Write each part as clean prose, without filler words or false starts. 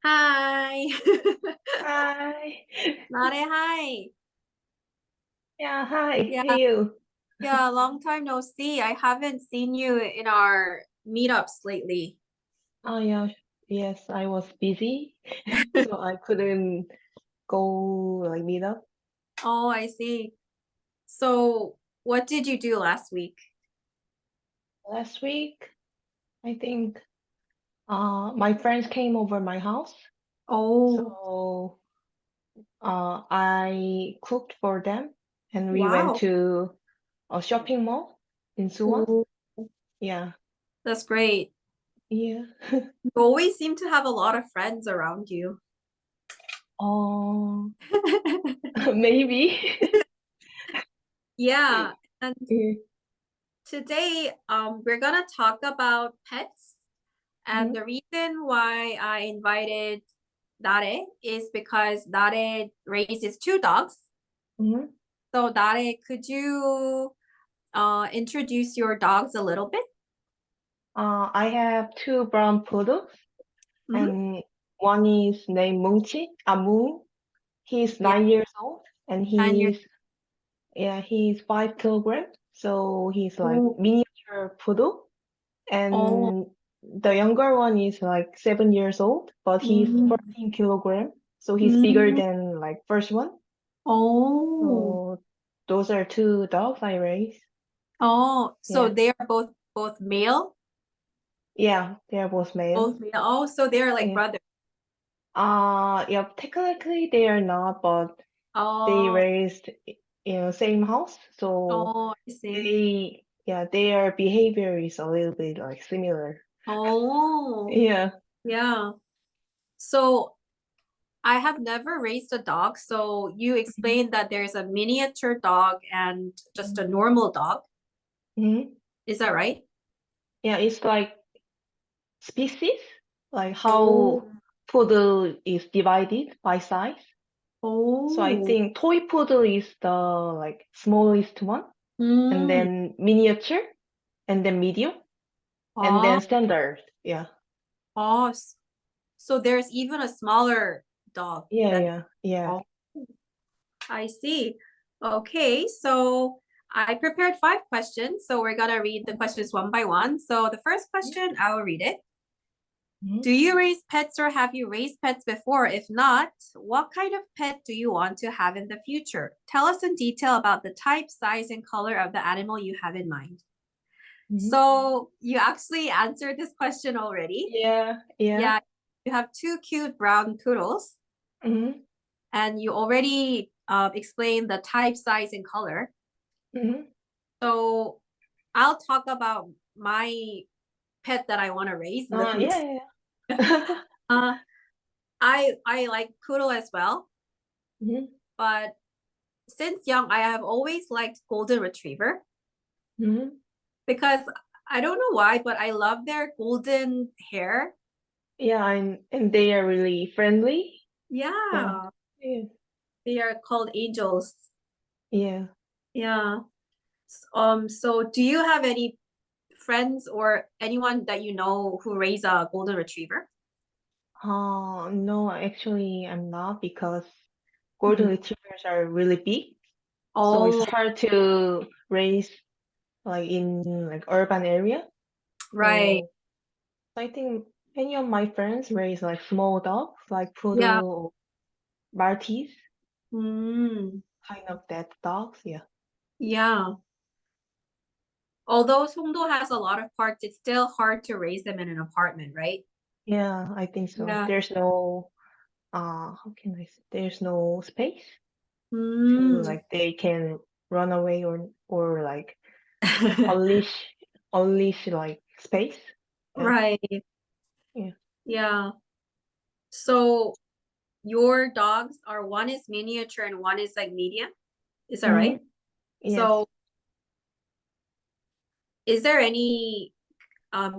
Hi. Hi. Nare, hi. Yeah, hi. Yeah, Hey you. yeah, long time no see. I haven't seen you in our meetups lately. Oh yeah, yes, I was busy, so I couldn't go like meet up. Oh, I see. So, what did you do last week? Last week, I think my friends came over my house, Oh, so I cooked for them and we went wow. to a shopping mall in Suwon. Oh, Yeah. that's great. Yeah. You always seem to have a lot of friends around you. Oh, maybe. Yeah, and Yeah. today we're gonna talk about pets. And Mhm, the reason why I invited Dare is because Dare raises two dogs. mhm. So Dare, could you introduce your dogs a little bit? I have two brown poodles. Hmm. And one is named Moon. He's Yeah, 9 years old, and 9 years. he's 5 kilograms. So he's like Oh, miniature poodle. oh, And the younger one is like 7 years old, but he's mm, 14 kilograms. So he's bigger mm, than like first one. oh, So those are two dogs I raise. oh. So Yeah, they are both male, yeah, they're both male. both male. Oh, so they're like Yeah. brothers. Yeah, technically they are not, but they Oh, raised in the same house, so oh, I see. their behavior is a little bit like similar. Oh, Yeah. yeah. So I have never raised a dog, so you Mhm. explained that there's a miniature dog and just Mhm. a normal dog. Mhm. Is that right? Yeah, it's like species, like Oh, how poodle is divided by size. So I oh, think toy poodle is the like smallest one, and mm, then miniature, and then medium, and oh, then standard. Yeah. oh. So there's even a smaller dog Yeah, than, yeah, yeah. oh, I see. Okay, so I prepared 5 questions, so we're gonna read the questions one by one. So the first question, I will read it. Mhm. Do you raise pets or have you raised pets before? If not, what kind of pet do you want to have in the future? Tell us in detail about the type, size, and color of the animal you have in mind. Mhm. So you actually answered this question already. Yeah, yeah. Yeah, you have two cute brown poodles, Mhm. and you already explained the type, size, and color. Mhm. So I'll talk about my pet that I want to raise in the future. Yeah, yeah. Uh, I like poodle as well, Mhm. but since young, I have always liked golden retriever Mhm. because I don't know why, but I love their golden hair. Yeah, and they are really friendly. Yeah. Yeah, Yeah. they are called angels. Yeah. Yeah. So do you have any friends or anyone that you know who raise a golden retriever? No, actually I'm not because golden Mhm. retrievers are really big, so it's Oh, hard to raise like in like urban area. right. So I think many of my friends raise like small dogs, like Yeah. poodle or Maltese, Mm, kind of that dogs. Yeah. yeah. Although Songdo has a lot of parts, it's still hard to raise them in an apartment, right? Yeah, I think so. Yeah. There's no how can I say? There's no space to Mm, like they can run away or like unleash unleash like space. Yeah. right. Yeah. Yeah. So your dogs are one is miniature and one is like medium. Is that right? Hmm. Yes. So is there any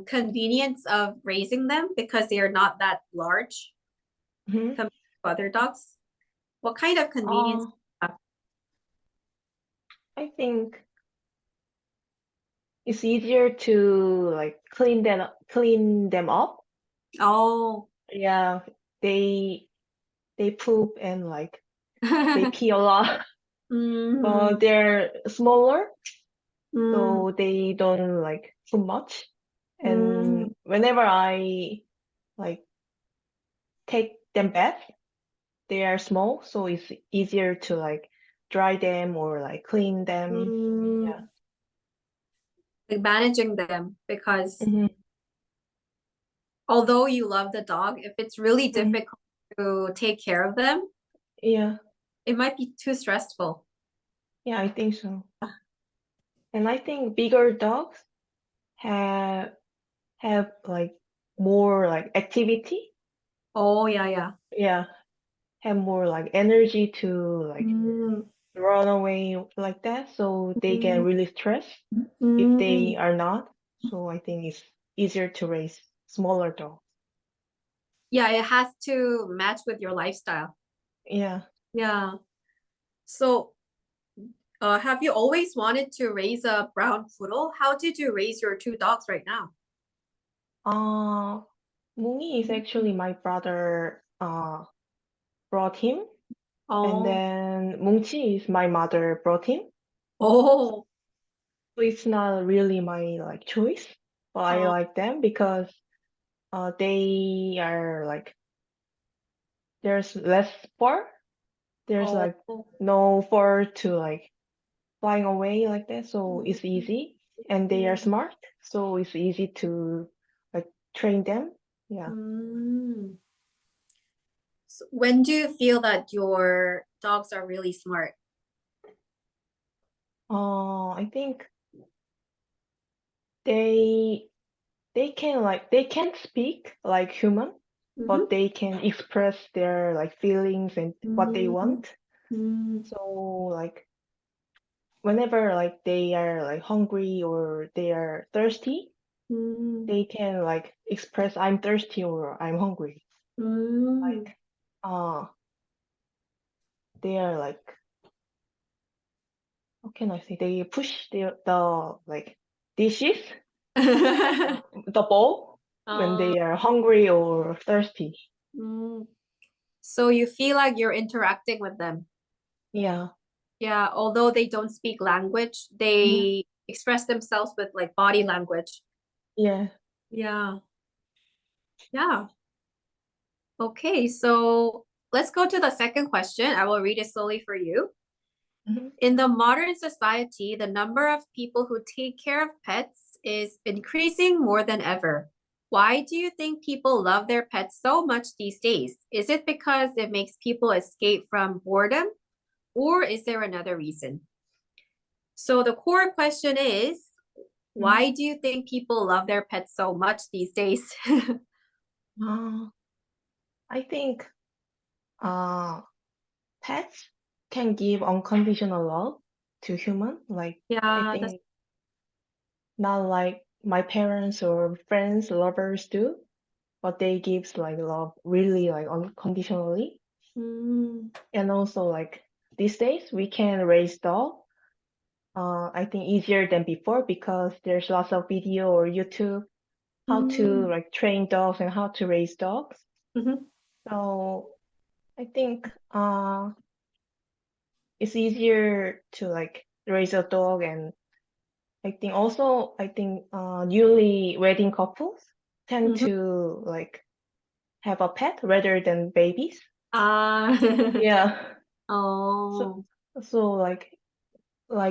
convenience of raising them because they are not that large Hmm. compared to other dogs? What kind of convenience? Uh, I think it's easier to like clean them up. Oh, Yeah. they poop and like they pee a lot. But they're smaller, so they don't like poop much. And whenever I like take them bath, they are small, so it's easier to like dry them or like clean them. Yeah. Like managing them, because hmm although you love the dog, if it's really hmm difficult to take care of them, Yeah. it might be too stressful. Yeah, I think so. And I think bigger dogs have like more like activity. Oh, yeah, yeah. Yeah, have more like energy to like Mm, run away like that, so they get mm, really stressed if they mm. are not. So I think it's easier to raise smaller dogs. Yeah, it has to match with your lifestyle. Yeah. Yeah. So, have you always wanted to raise a brown poodle? How did you raise your two dogs right now? Uh, Mooney is actually my brother brought him, and Oh, then Mungchi is my mother brought him. oh, So it's not really my like choice, but I oh, like them because they are like there's less fur. There's oh. like no fur to like flying away like that, so it's easy. And they are Mm, smart, so it's easy to like train them. Yeah. mm. So when do you feel that your dogs are really smart? I think they they can't speak like human, but Mm-hmm. they can express their like feelings and what they Mm, want. mm, So like whenever like they are like hungry or they are thirsty, mm, they can like express I'm thirsty or I'm hungry. mm. Like they are like how can I say they push the like dishes, the bowl when Uh, they are hungry or thirsty. mm. So you feel like you're interacting with them. Yeah. Yeah, although they don't speak language, Mhm. they express themselves with like body language. Yeah. Yeah, yeah. Okay, so let's go to the second question. I will read it slowly for you. Mhm. In the modern society, the number of people who take care of pets is increasing more than ever. Why do you think people love their pets so much these days? Is it because it makes people escape from boredom, or is there another reason? So the core question is, Mhm. why do you think people love their pets so much these days? Uh, I think uh pets can give unconditional love to human. Like I Yeah, that's think not like my parents or friends, lovers do, but they gives like love really like unconditionally. mm, And also like these days we can raise dog. I think easier than before because there's lots of video or YouTube how to mm, like train dogs and how to raise dogs. mhm, So I think it's easier to like raise a dog. And I think newly wedding couples tend mhm. to like have a pet rather than babies. Ah, Yeah. So oh, so like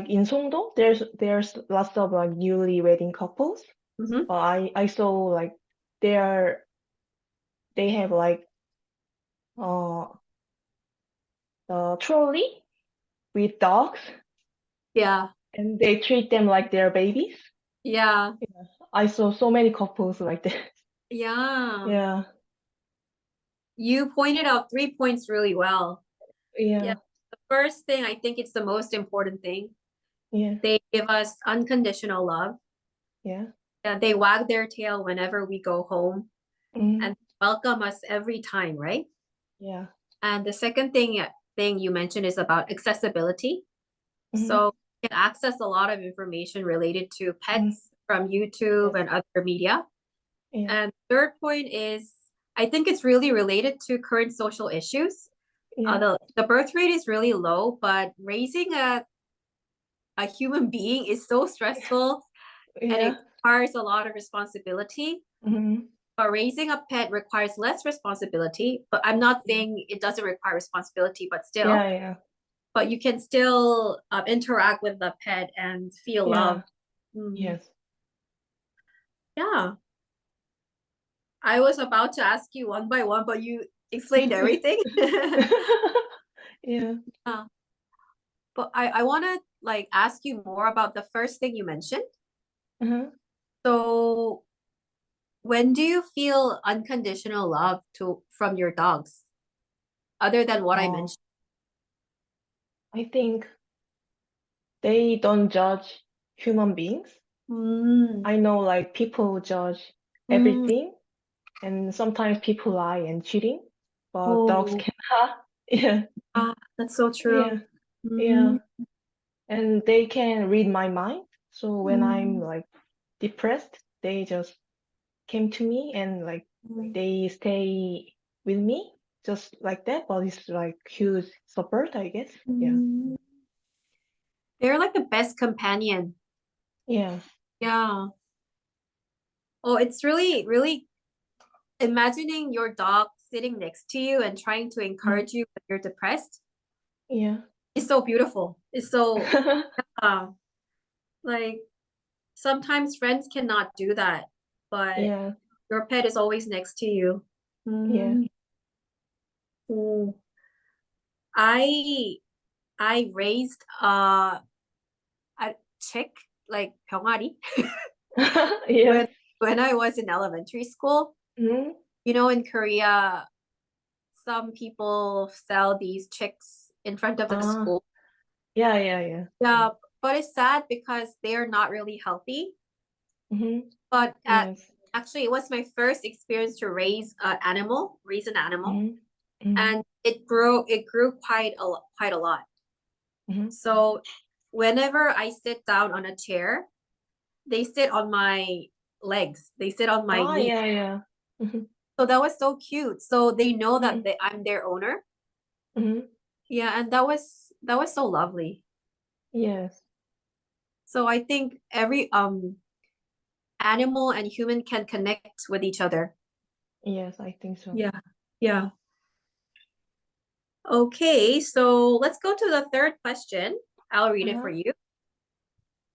in Songdo there's lots of like newly wedding couples. mhm. But I saw like they are they have like uh the trolley with dogs Yeah, and they treat them like their babies. yeah, I saw so many couples like that. yeah. Yeah, You pointed out 3 points really well. Yeah, yeah, the first thing, I think it's the most important thing. yeah, They give us unconditional love. yeah, Yeah, they wag their tail whenever we go home mm, and welcome us every time, right? yeah, And the second thing you mentioned is about accessibility. mm, So you can access a lot of information related to mm, pets from yeah, YouTube and other media. yeah, And third point is I think it's really related to current social issues. Yeah. The birth rate is really low, but raising a human being is so stressful and it Yeah. requires a lot of responsibility. Mm-hmm. But raising a pet requires less responsibility. But I'm not saying it doesn't require responsibility, but Yeah, still, yeah. but you can still interact with the pet and feel love. Yeah. Mm. Yes. Yeah. I was about to ask you one by one, but you explained everything. Yeah. Yeah. But I want to like ask you more about the first thing you mentioned. Uh-huh. So when do you feel unconditional love to from your dogs, other than what I Oh, mentioned? I think they don't judge human beings. Mm, I know like people judge mm, everything and sometimes people lie and cheating, but dogs oh, cannot. Yeah. that's so true. Yeah. Mm, Yeah. And they can read my mind. So when I'm mm, like depressed, they just came to me and like mm, they stay with me just like that, but it's like huge support, I guess. Yeah. mm. They're like the best companion. Yeah. Yeah. Oh, it's really, really imagining your dog sitting next to you and trying to Mm. encourage you when you're depressed. Yeah. It's so beautiful. It's so uh, like sometimes friends cannot do that, but Yeah. your pet is always next to you. Yeah. Mm. Mm. I I raised a chick like 병아리 Yeah. when I was in elementary school. Mm. You know, in Korea, some people sell these chicks in front of the Ah, school. yeah, yeah, yeah. Yeah, but it's sad because they're not really healthy. Mm-hmm. But Yes. actually, it was my first experience to raise an animal, Mm-hmm. Mm-hmm. and it grew quite a lot. Mm-hmm. So whenever I sit down on a chair, they sit on my legs. They sit on my Ah, knee. yeah, yeah. Mm-hmm. So that was so cute. So they know that Mm-hmm. I'm their owner. Mm-hmm. Yeah, and that was so lovely. Yes. So I think every animal and human can connect with each other. Yes, I think so. Yeah. Yeah. Okay, so let's go to the third question. I'll read it for Uh-huh. you.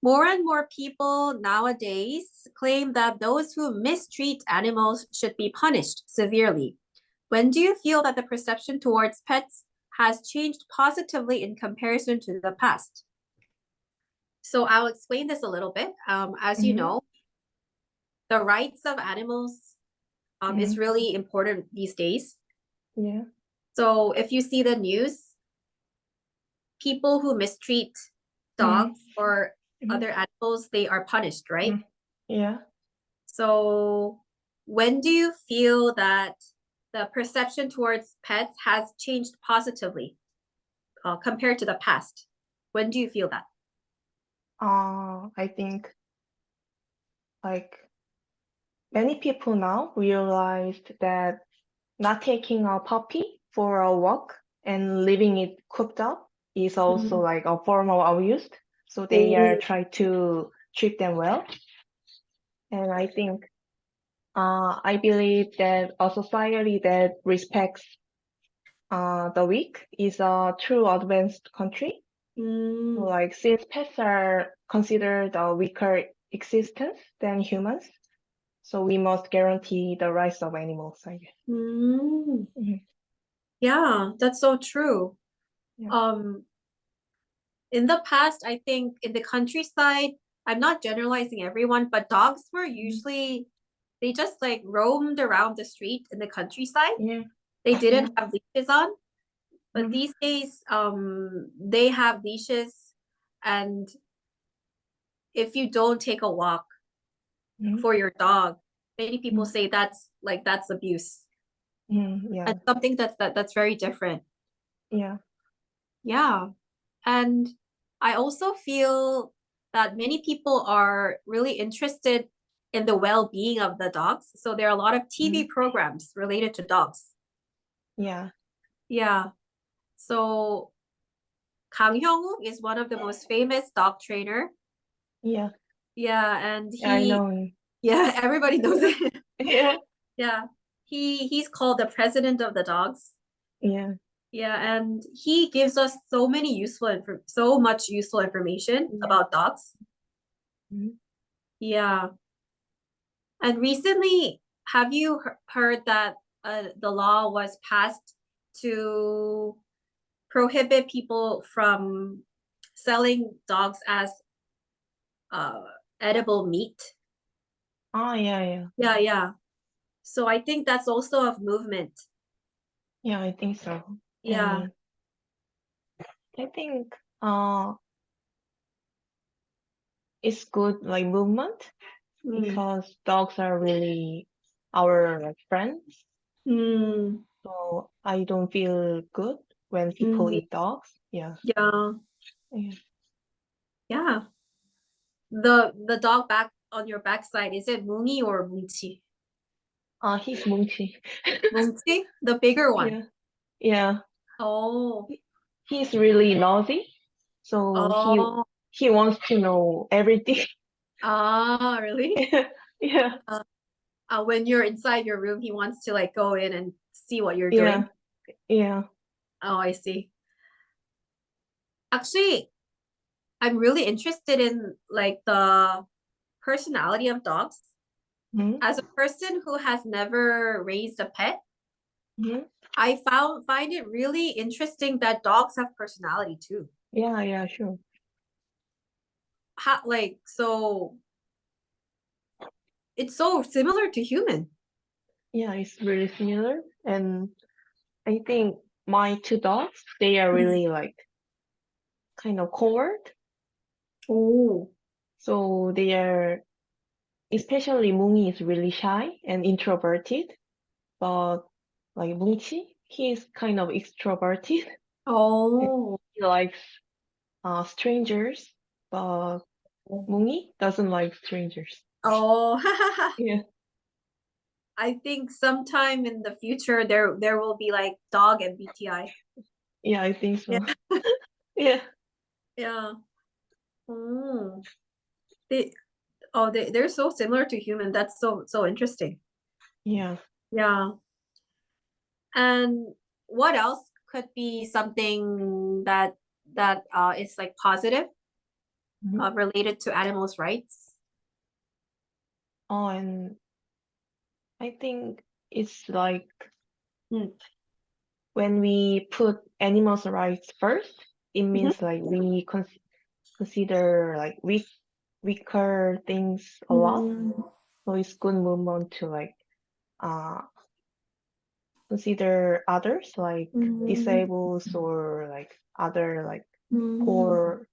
More and more people nowadays claim that those who mistreat animals should be punished severely. When do you feel that the perception towards pets has changed positively in comparison to the past? So I'll explain this a little bit. As you Mm-hmm. know, the rights of animals is Mm-hmm. really important these days. Yeah. So if you see the news, people who mistreat Mm-hmm. dogs or Mm-hmm. other animals, they are punished, right? Mm. Yeah. So when do you feel that the perception towards pets has changed positively compared to the past? When do you feel that? I think like many people now realized that not taking a puppy for a walk and leaving it cooped up is also Mm. like a form of abuse. So they are Oh. trying to treat them well. And I think, I believe that a society that respects the weak is a true advanced country. So Mm. like since pets are considered a weaker existence than humans, so we must guarantee the rights of animals, I guess. Mm. Mhm. Yeah, that's so true. Yeah. Um, in the past, I think in the countryside, I'm not generalizing everyone, but dogs were Mhm. usually they just like roamed around the street in the countryside. Yeah. They Yeah. didn't have leashes on, but Mhm. these days, they have leashes, and if you don't take a walk Mhm. for your dog, many people Mhm. say that's abuse. Mhm. And Yeah. something that's very different. Yeah. Yeah. And I also feel that many people are really interested in the well-being of the dogs. So there are a lot of TV programs related to dogs. Yeah. Yeah. So Kang Hyung-wook is one of the most famous dog trainer. Yeah. Yeah, and I know. yeah, everybody knows it. Yeah. Yeah. He's called the president of the dogs. Yeah. Yeah, and he gives us so much useful information about dogs. Mhm. Yeah. And recently, have you heard that the law was passed to prohibit people from selling dogs as uh, edible meat? Oh, yeah, yeah. Yeah, yeah. So I think that's also a movement. Yeah, I think so. Yeah. And I think it's good like movement Mm. because dogs are really our like friends. Mm. So I don't feel good when people Mm. eat dogs. Yeah. Yeah. Yeah. Yeah. The dog back on your backside, is it Mooney or Moonchi? He's Munchi. Moonchi? The bigger one. Yeah. Yeah. Oh. He's really nosy. So Oh. he wants to know everything. Ah, really? Yeah. When you're inside your room, he wants to like go in and see what you're Yeah. doing. Yeah. Oh, I see. Actually, I'm really interested in like the personality of dogs. Mhm. As a person who has never raised a pet, Mhm. I find it really interesting that dogs have personality too. Yeah, yeah, sure. So it's so similar to human. Yeah, it's really similar. And I think my two dogs, they are Mhm. really like kind of coward. Oh. So they are, especially Moongi is really shy and introverted, but like Moonchi, he's kind of extroverted. Oh. He likes strangers, but Moongi doesn't like strangers. Oh. Yeah, I think sometime in the future there will be like dog MBTI. yeah, I think Yeah. so. Yeah, Yeah. Oh. They they're so similar to human. That's so interesting. yeah. Yeah. And what else could be something that is like positive Mhm. related to animals' rights? Oh, and I think it's like Mm. when we put animals' rights first, it Mhm. means like we consider like weaker things a lot. Mm. So it's good movement to like uh consider others like Mm. disabled or like other like Mm. poor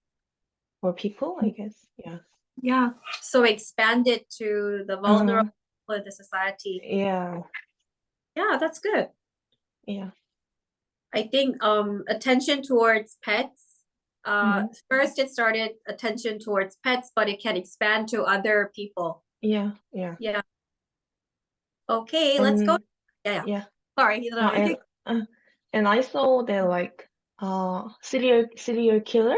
poor people, I guess. Yeah. Yeah. So expand it to the vulnerable Uh-huh. of the society. Yeah. Yeah, that's good. Yeah. I think attention towards pets. Hmm. First it started attention towards pets, but it can expand to other people. Yeah. Yeah. Yeah. Okay, let's go. And Yeah, yeah. yeah. Sorry, you don't Uh, have anything. and uh, and I saw that like serial killer.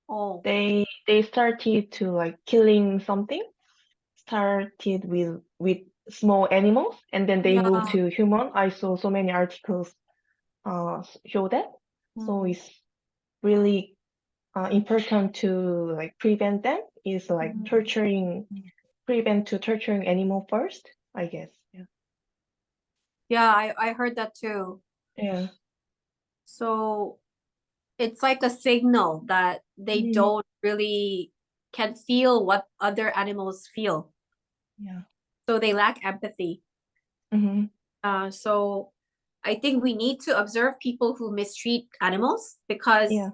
Oh, They started to like killing something. Started with small animals, and then they moved yeah. to human. I saw so many articles show that. So Mm, it's really important to like prevent them. Is like mm. torturing animal first, I guess. Yeah. Yeah, I heard that too. Yeah. So it's like a signal that they Mhm. don't really can feel what other animals feel. Yeah. So they lack empathy. Hmm. So I think we need to observe people who mistreat animals because Yeah.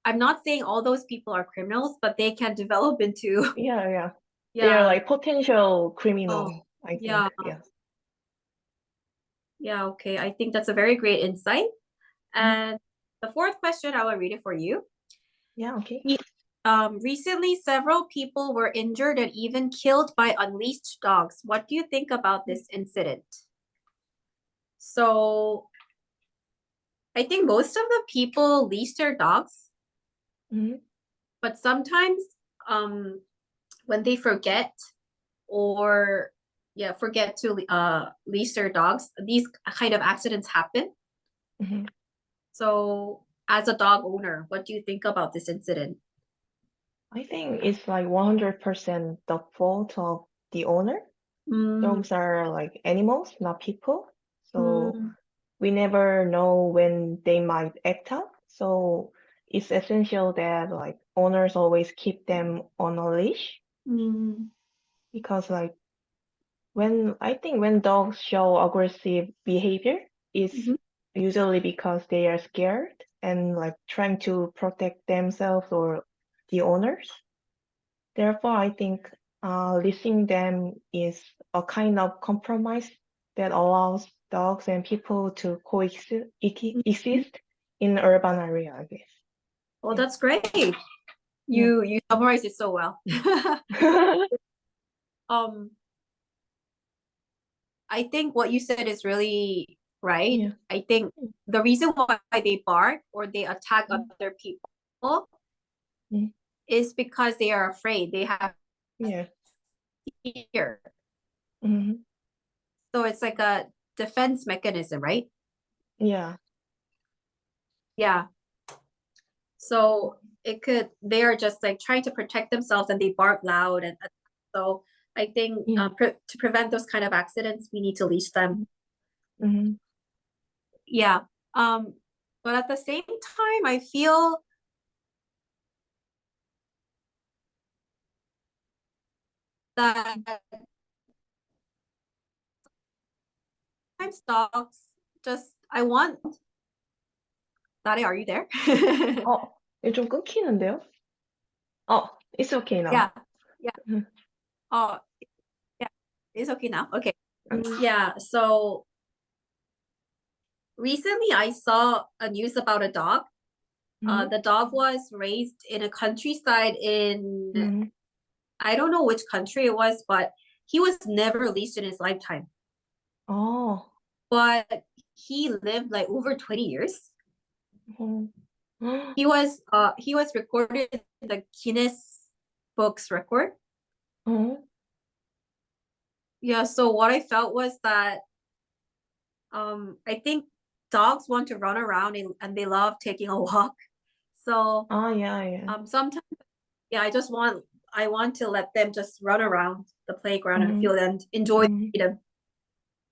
I'm not saying all those people are criminals, but they can develop into, Yeah. Yeah. They are yeah. like potential Oh, criminal, I think. yeah. Yeah. Yeah, okay. I think that's a very great insight. Mhm. And the fourth question, I will read it for you. Yeah. Okay. Recently, several people were injured and even killed by unleashed dogs. What do you think about this incident? So I think most of the people leash their dogs, Mhm. but sometimes when they forget or forget to leash their dogs, these kind of accidents happen. Mhm. So as a dog owner, what do you think about this incident? I think it's like 100% the fault of the owner. Mm, Dogs are like animals, not people. So mm, we never know when they might act out. So it's essential that like owners always keep them on a leash mm, because like when dogs show aggressive behavior, it's mhm, usually because they are scared and like trying to protect themselves or the owners. Therefore, I think leasing them is a kind of compromise that allows dogs and people to coexist mhm. exist in urban area, I guess. Well, Yeah. that's great. Yeah. You summarized it so well. Um, I think what you said is really right. Yeah. I think the reason why they bark or they attack Mm, other people mm, is because they are afraid. They have yeah. fear. Mhm. So it's like a defense mechanism, right? Yeah. Yeah. So they are just like trying to protect themselves and they bark loud. And so I think Yeah. to prevent those kind of accidents, we need to leash them. Mhm. Yeah. Um, but at the same time, I feel that sometimes dogs just, I want, Nare, are you there? 이거 좀 끊기는데요? It's okay Yeah. now. Yeah. Mhm. Oh, yeah. It's okay now. Okay. Mhm. Yeah. So recently I saw a news about a dog. Mhm. The dog was raised in a countryside in, Mhm. I don't know which country it was, but he was never leashed in his lifetime. 어. But he lived like over 20 years. 어. He was recorded in the Guinness Books record. 어. Yeah, so what I felt was that I think dogs want to run around and they love taking a walk. So Yeah, yeah. sometimes yeah, I want to let them just run around the playground and Mhm. feel and enjoy Mhm. freedom.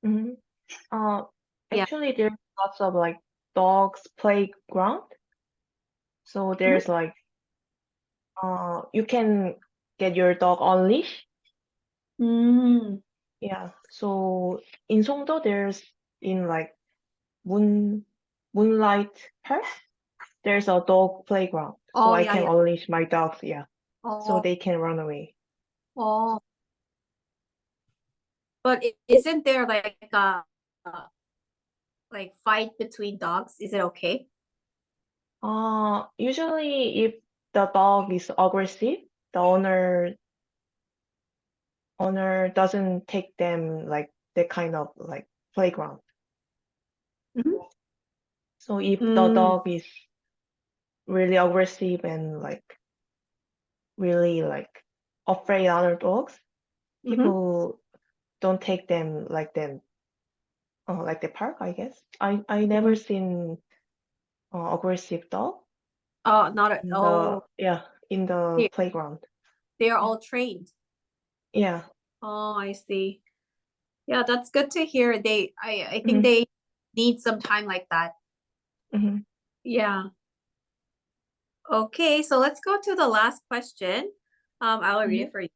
Mhm. Uh, Yeah. Actually, there's lots of like dogs playground. So Mhm. there's like you can get your dog on leash. Mm. Yeah. So in Songdo, there's in like Moon Moonlight Park, there's a dog playground. So Oh I yeah, can yeah. unleash my dogs. Yeah. So Oh, they can run away. oh. But isn't there like a like fight between dogs? Is it okay? Usually if the dog is aggressive, the owner doesn't take them like that kind of like playground. Mhm. So if the Mm, dog is really aggressive and like really like afraid other dogs, mhm, people don't take them like the park, I guess. I never mm. seen aggressive dog Oh, not at in oh, the they playground. they are Yeah. all trained. Yeah. Oh, I see. Yeah, that's good to hear. I think Hmm. they need some time like that. Hmm. Yeah. Okay, so let's go to the last question. I'll read Hmm. it for you.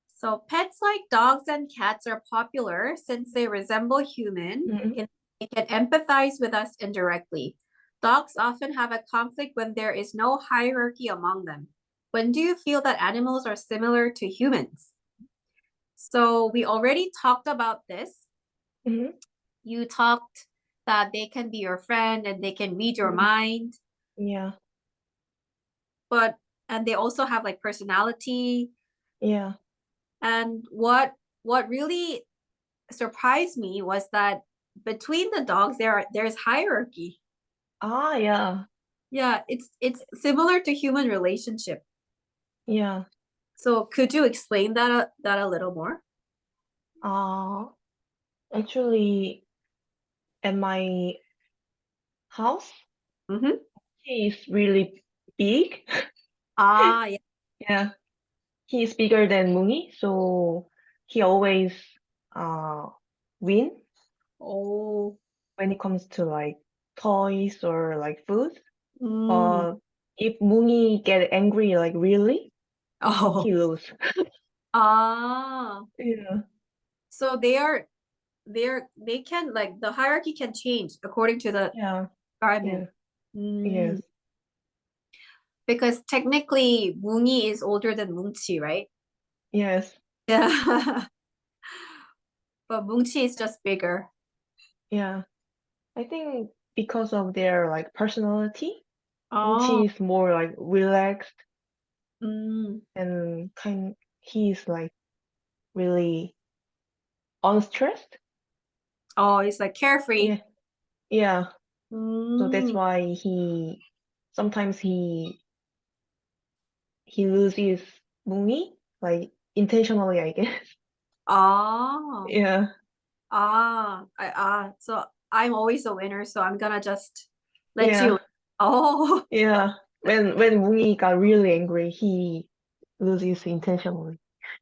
So pets like dogs and cats are popular since they resemble human Hmm. and they can empathize with us indirectly. Dogs often have a conflict when there is no hierarchy among them. When do you feel that animals are similar to humans? So we already talked about this. Hmm. You talked that they can be your friend and they can read your Hmm. mind, Yeah. but and they also have like personality. Yeah. And what really surprised me was that between the dogs there's hierarchy. Ah, yeah. Yeah, it's similar to human relationship. Yeah. So could you explain that a little more? Uh, Actually, at my house, Mm-hmm. he is really big. Ah, yeah. Yeah. He is bigger than Mooney, so he always uh win Oh. when it comes to like toys or like food. Mm. But if Mooney get angry like really, Oh. he lose. Ah. Yeah. So they can like the hierarchy can change according to the Yeah. environment. Yeah. Yes. Because technically Mooney is older than Moongchi, right? Yes. Yeah. But Moongchi is just bigger. Yeah. I think because of their like personality, Oh. Moonchi is more like relaxed Mm. and he's like really unstressed. Oh, it's like carefree. Yeah. Yeah. So that's Mm. why sometimes he loses Mooney, like intentionally, I guess. Oh. Yeah. So I'm always a winner, so I'm gonna just let you. Yeah. Oh. Yeah. When Mooney got really angry, he loses intentionally.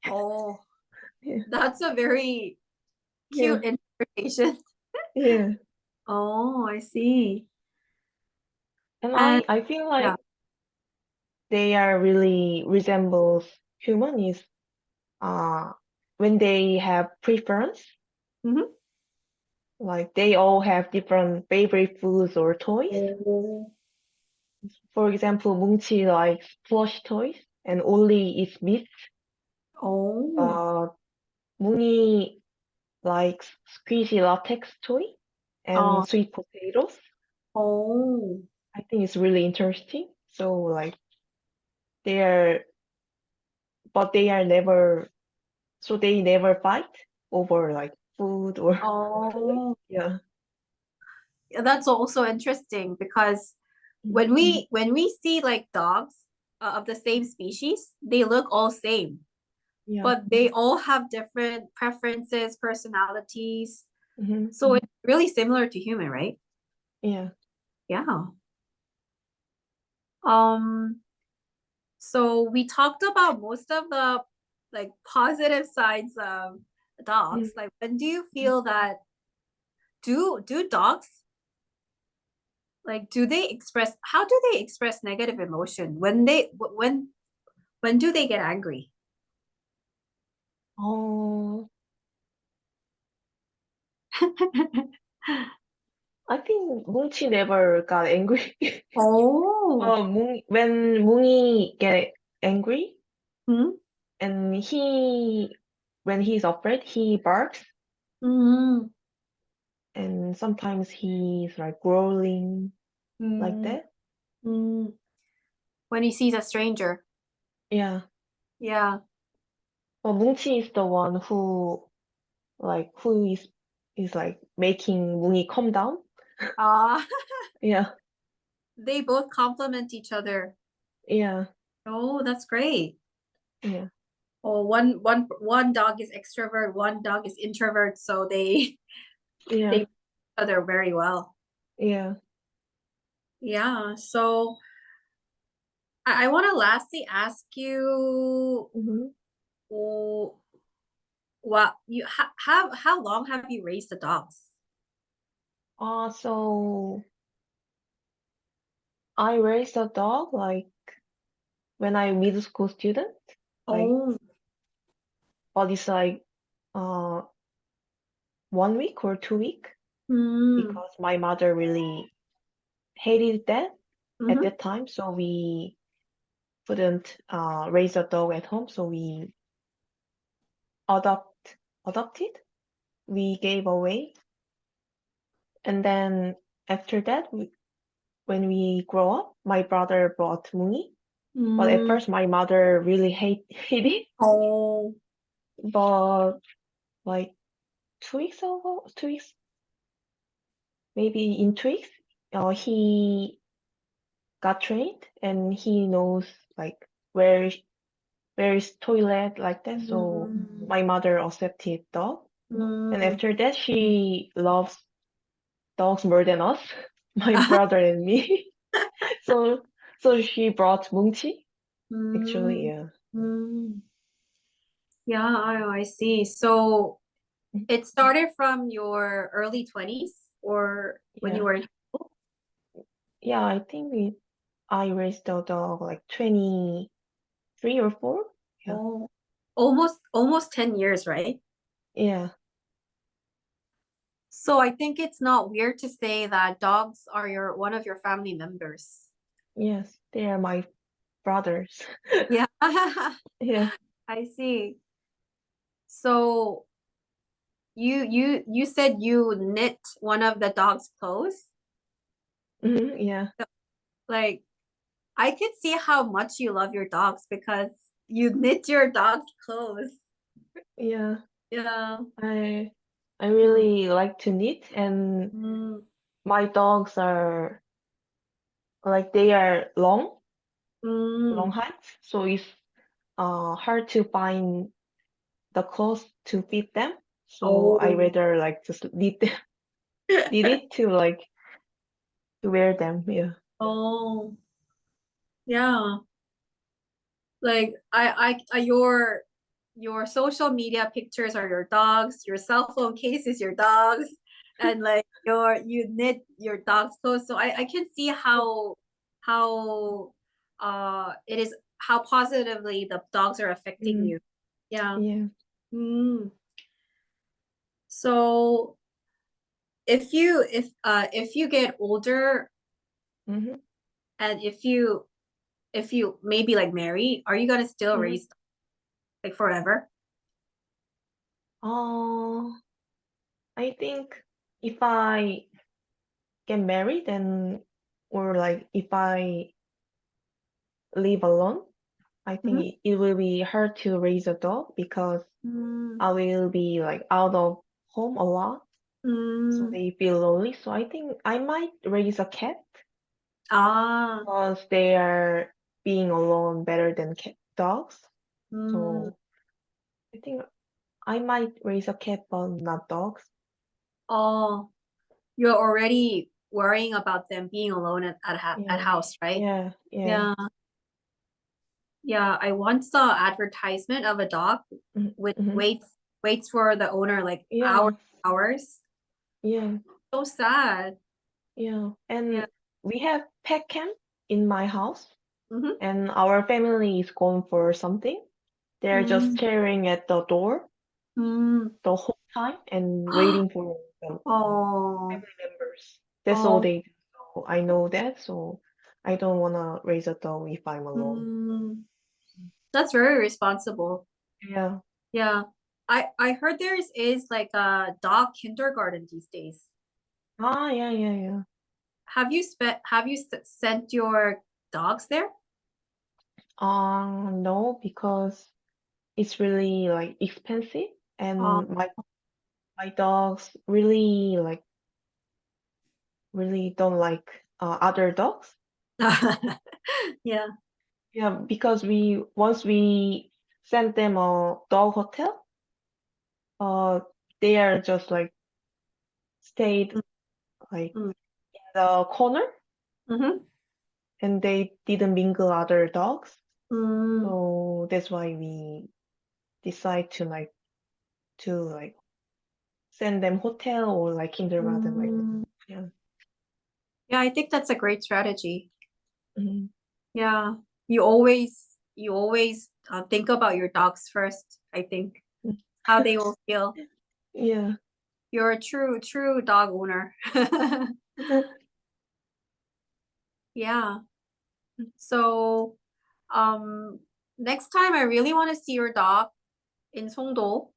Oh. Yeah. That's a very Yeah. cute interpretation. Yeah. Oh, I see. And And I feel yeah. like they are really resembles human is uh when they have preference, Mm-hmm. like they all have different favorite foods or toys. Oh. For example, 뭉치 likes plush toys and only eats meat. Oh. Uh, Mooney likes squishy latex toy and Oh. sweet potatoes. Oh. I think it's really interesting. So like they are, but they are never, so they never fight over like food or toys. Oh. Yeah. Yeah, that's also interesting because Mhm. when we see like dogs of the same species, they look all same, Yeah. but they all have different preferences, personalities. Hmm. So it's really similar to human, right? Yeah. Yeah. Um, so we talked about most of the like positive sides of dogs. Mhm. Like when do you feel that do dogs like do they express how do they express negative emotion when when do they get angry? Oh, I think 뭉치 never got angry. Oh. When Mooney get angry Hmm? and when he's afraid, he barks Mm-hmm. and sometimes he's like growling like Mm-hmm. that. When he sees a stranger. Yeah. Yeah. But 뭉치 is the one who is like making Mooney calm down. Uh Yeah. they both complement each other. Yeah. Oh, that's great. Yeah. Oh, one dog is extrovert, one dog is introvert, so they Yeah. know each other very well. Yeah. Yeah. So I want to lastly ask you, Hmm. oh, what you how long have you raised the dogs? So I raised a dog like when I middle school student, like, Oh. but it's like uh 1 week or 2 week Mm. because my mother really hated that at Mm-hmm. that time, so we couldn't raise a dog at home, so we adopted. We gave away, and then after that, when we grow up, my brother brought Mooney. But at Mm. first, my mother really hate it. Oh. But like 2 weeks ago, 2 weeks, maybe in 2 weeks, he got trained and he knows like where is toilet like that. So Mm. my mother accepted dog. And Mm. after that, she loves dogs more than us, my brother and me. So so she brought 뭉치. Actually, Mm. yeah. Mm. Yeah, I see. So it started from your early 20s or when you Yeah. were in high school? Yeah, I raised a dog like 23 or 4. Yeah. Oh, almost 10 years, right? Yeah. So I think it's not weird to say that dogs are your one of your family members. Yes. They are my brothers. Yeah. Yeah. I see. So you said you knit one of the dog's clothes? Yeah. Like I could see how much you love your dogs because you knit your dog's clothes. Yeah. Yeah. I I Mm, really like to knit, and mm, my dogs are like they are long mm. heights, so it's hard to find the clothes to fit them. So I Oh. rather like just knit them, knit it to like to wear them. Yeah. Oh. Yeah. Like your social media pictures are your dogs, your cell phone case is your dogs, and like you knit your dog's clothes. So I can see how it is how positively the dogs are affecting Mm, you. Yeah. yeah. Mm. So if you get older Hmm. and if you maybe like marry, are you gonna still Hmm. raise like forever? Uh, I think if I get married, then or like if I live alone, I think Mm-hmm. it will be hard to raise a dog because Mm, I will be like out of home a lot, so mm, they feel lonely. So I think I might raise a cat ah, because they are being alone better than dogs. mm, So I think I might raise a cat, but not dogs. oh, you're already worrying about them being alone at Yeah, house, right? yeah, yeah. Yeah, yeah. I once saw advertisement of a dog with Mm-hmm. waits for the owner like Yeah, hours. yeah, So sad. yeah. Yeah. And we have pet camp in my house, Mm-hmm. and our family is going for something. They're just Mm, staring at the door mm. the whole time and waiting for the Oh, family members. That's all oh, they do. So I know that, so I don't wanna raise a dog if I'm alone. mm. That's very responsible. Yeah. Yeah. I heard there's is like a dog kindergarten these days. Ah, yeah, yeah, yeah. Have you sent your dogs there? No, because it's really like expensive, Oh. and my dogs really really don't like other dogs. Yeah. Yeah, because we once we sent them a dog hotel, uh, they are just like stayed like Mm, in the corner, mm-hmm. and they didn't mingle other dogs. Mm, So that's why we decide to like send them hotel or like kindergarten like that. mm. Yeah. Yeah, I think that's a great strategy. Mhm. Yeah. You always think about your dogs first, I think. How they will feel. Yeah. You're a true dog owner. Yeah. So, um, next time I really want to see your dog in Songdo.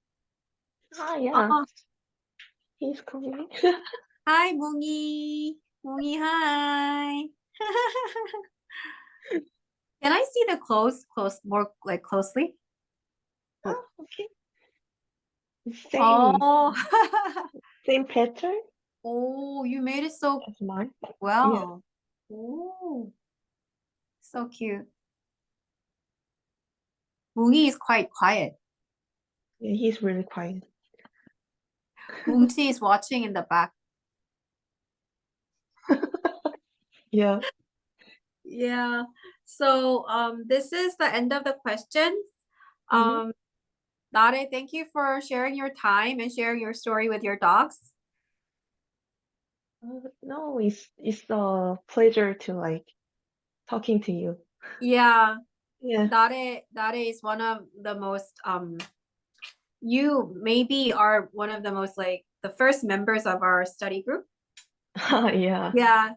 Ah, yeah. Oh, He's coming. hi, Mungi. Mungi, hi. Can I see the clothes more like closely? Oh, okay. Same, Oh, same pattern oh, you made it so as mine. Yeah, well. Oh, so cute. 뭉이 is quite quiet. yeah, he's really quiet. 뭉치 is watching in the back. Yeah. Yeah. So this is the end of the questions. Mm-hmm. Nare, thank you for sharing your time and sharing your story with your dogs. No, it's a pleasure to like talking to you. Yeah, Yeah. Nare is one of the most you maybe are one of the most like the first members of our study group. Yeah. Yeah.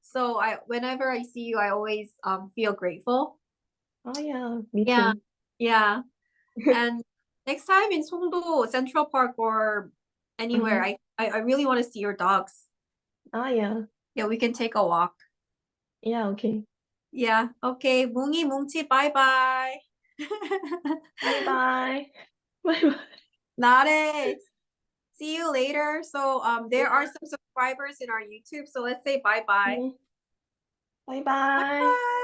So I whenever I see you, I always feel grateful. Oh yeah, me Yeah. too. Yeah. And next time in Songdo, Central Park or anywhere, Mm-hmm. I really want to see your dogs. Ah yeah. Yeah, we can take a walk. Yeah, okay. Yeah. Okay. 뭉이 뭉치 bye bye. Bye bye. Bye bye. 나래. See you later. So there are Yeah. some subscribers in our YouTube. So let's say bye bye. Mm. Bye Bye bye. bye.